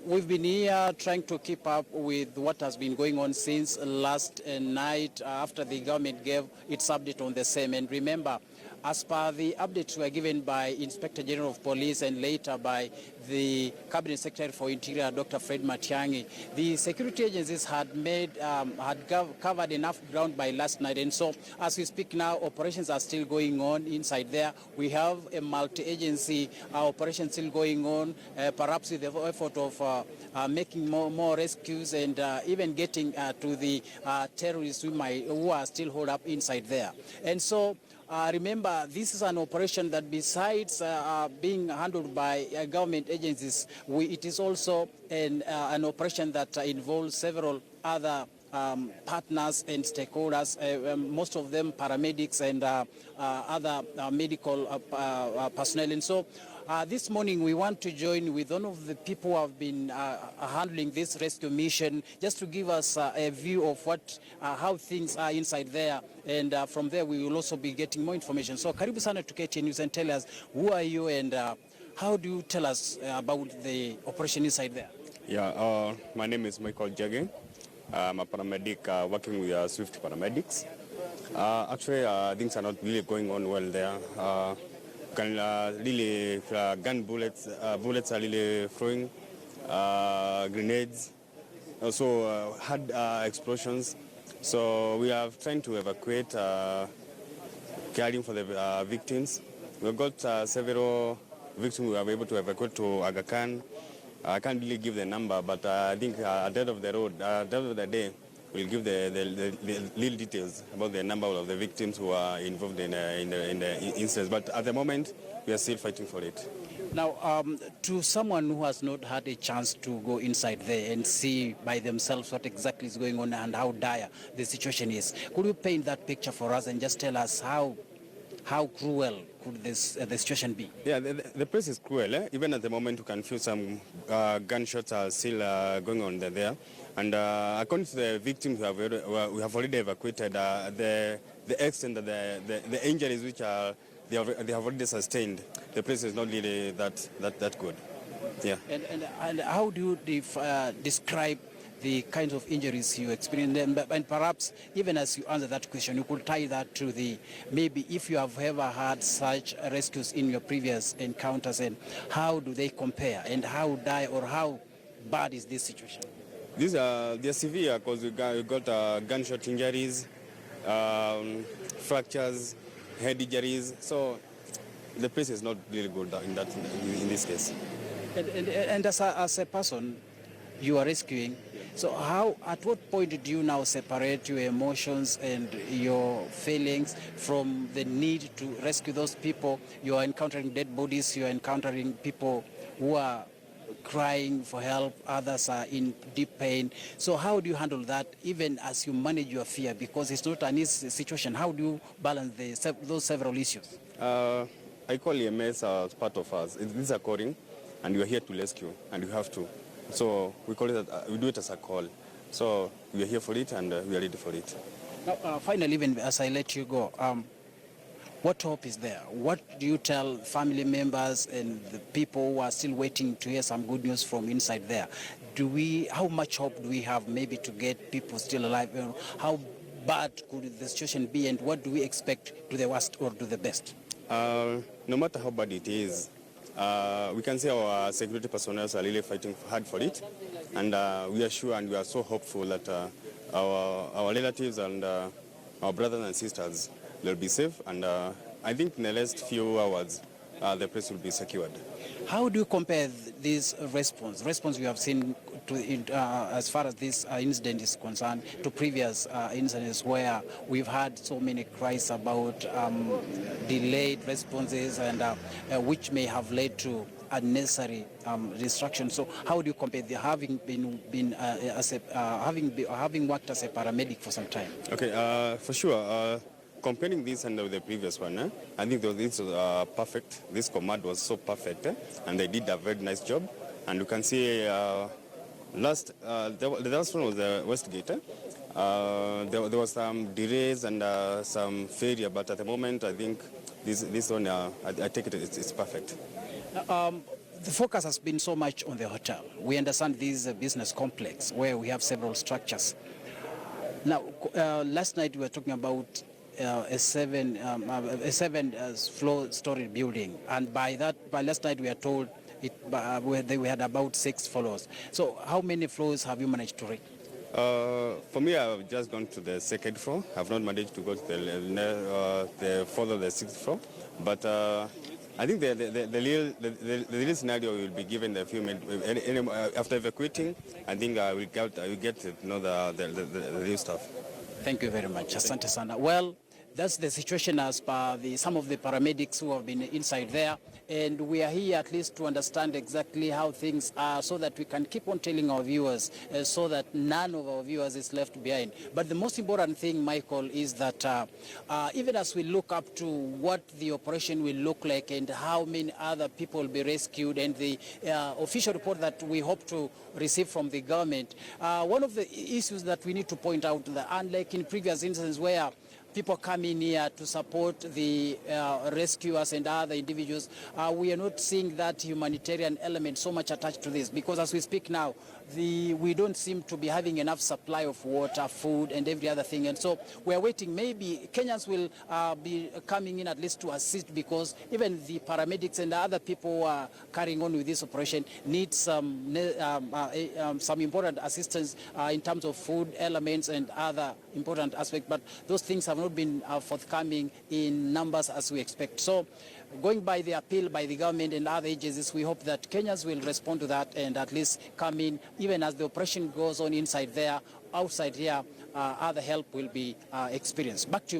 we've been here trying to keep up with what has been going on since last night after the government gave its update on the same. And remember, as per the updates were given by Inspector General of Police and later by the Cabinet Secretary for Interior, Dr. Fred Matiang'i, the security agencies had covered enough ground by last night. And so as we speak now, operations are still going on inside there. We have a multi-agency operation still going on, perhaps with the effort of making more rescues and even getting to the terrorists who are still holed up inside there. And so remember, this is an operation that besides being handled by government agencies, it is also an operation that involves several other partners and stakeholders, most of them paramedics and other medical personnel. And so this morning we want to join with one of the people who have been handling this rescue mission, just to give us a view of how things are inside there, and from there we will also be getting more information. So karibu sana to KTN News, and tell us, who are you and how do you tell us about the operation inside there? Yeah, my name is Michael Jagge. I'm a paramedic working with Swift paramedics. Actually, things are not really going on well there. Gun bullets are really throwing, grenades, also had explosions. So we are trying to evacuate, caring for the victims. We've got several victims we were able to evacuate to Aga Khan. I can't really give the number, but I think at the end of the road, at the end of the day, we'll give the little details about the number of the victims who are involved in the incidents. But at the moment, we are still fighting for it. Now, to someone who has not had a chance to go inside there and see by themselves what exactly is going on and how dire the situation is, could you paint that picture for us and just tell us how cruel could the situation be? Yeah, the place is cruel. Even at the moment, you can feel some gunshots are still going on there. And according to the victims we have already evacuated, the extent of the injuries which they have already sustained, the place is not really that good. Yeah. And how do you describe the kinds of injuries you experience, and perhaps even as you answer that question, you could tie that to maybe if you have ever had such rescues in your previous encounters, and how do they compare, and how bad is this situation? They're severe because we got gunshot injuries, fractures, head injuries. So the place is not really good in this case. And as a person you are rescuing, so at what point do you now separate your emotions and your feelings from the need to rescue those people? You are encountering dead bodies, you are encountering people who are crying for help, others are in deep pain. So how do you handle that, even as you manage your fear? Because it's not an easy situation. How do you balance those several issues? I call EMS as part of us. This is a calling, and you are here to rescue, and you have to. So we call it, we do it as a call. So we are here for it, and we are ready for it. Now, finally, even as I let you go, what hope is there? What do you tell family members and the people who are still waiting to hear some good news from inside there? How much hope do we have maybe to get people still alive? How bad could the situation be, and what do we expect, to the worst or to the best? No matter how bad it is, we can say our security personnel are really fighting hard for it, and we are sure and we are so hopeful that our relatives and our brothers and sisters will be safe, and I think in the next few hours the place will be secured. How do you compare this response you have seen as far as this incident is concerned, to previous incidents where we've had so many cries about delayed responses and which may have led to unnecessary destruction? So how do you compare having worked as a paramedic for some time? Okay, for sure. Comparing this and the previous one, I think this was perfect. This command was so perfect, and they did a very nice job. And you can see the last one was the Westgate. There was some delays and some failure, but at the moment, I think this one, I take it, it's perfect. The focus has been so much on the hotel. We understand this is a business complex where we have several structures. Now, last night we were talking about a seven-floor story building, and by last night we are told we had about 6 floors. So how many floors have you managed to reach? For me, I've just gone to the 2nd floor. I've not managed to go to the 4th or the 6th floor. But I think the real scenario will be given a few minutes after evacuating. I think I will get to know the real stuff. Thank you very much. Asante sana. Well, that's the situation as per some of the paramedics who have been inside there, and we are here at least to understand exactly how things are so that we can keep on telling our viewers so that none of our viewers is left behind. But the most important thing, Michael, is that even as we look up to what the operation will look like and how many other people will be rescued and the official report that we hope to receive from the government, one of the issues that we need to point out that unlike in previous instances where people come in here to support the rescuers and other individuals, we are not seeing that humanitarian element so much attached to this, because as we speak now, we don't seem to be having enough supply of water, food, and every other thing. And so we're waiting. Maybe Kenyans will be coming in at least to assist, because even the paramedics and the other people who are carrying on with this operation need some important assistance in terms of food elements and other important aspects. But those things have not been forthcoming in numbers as we expect. So going by the appeal by the government and other agencies, we hope that Kenyans will respond to that and at least come in, even as the operation goes on inside there. Outside here, other help will be experienced. Back to you, Mike.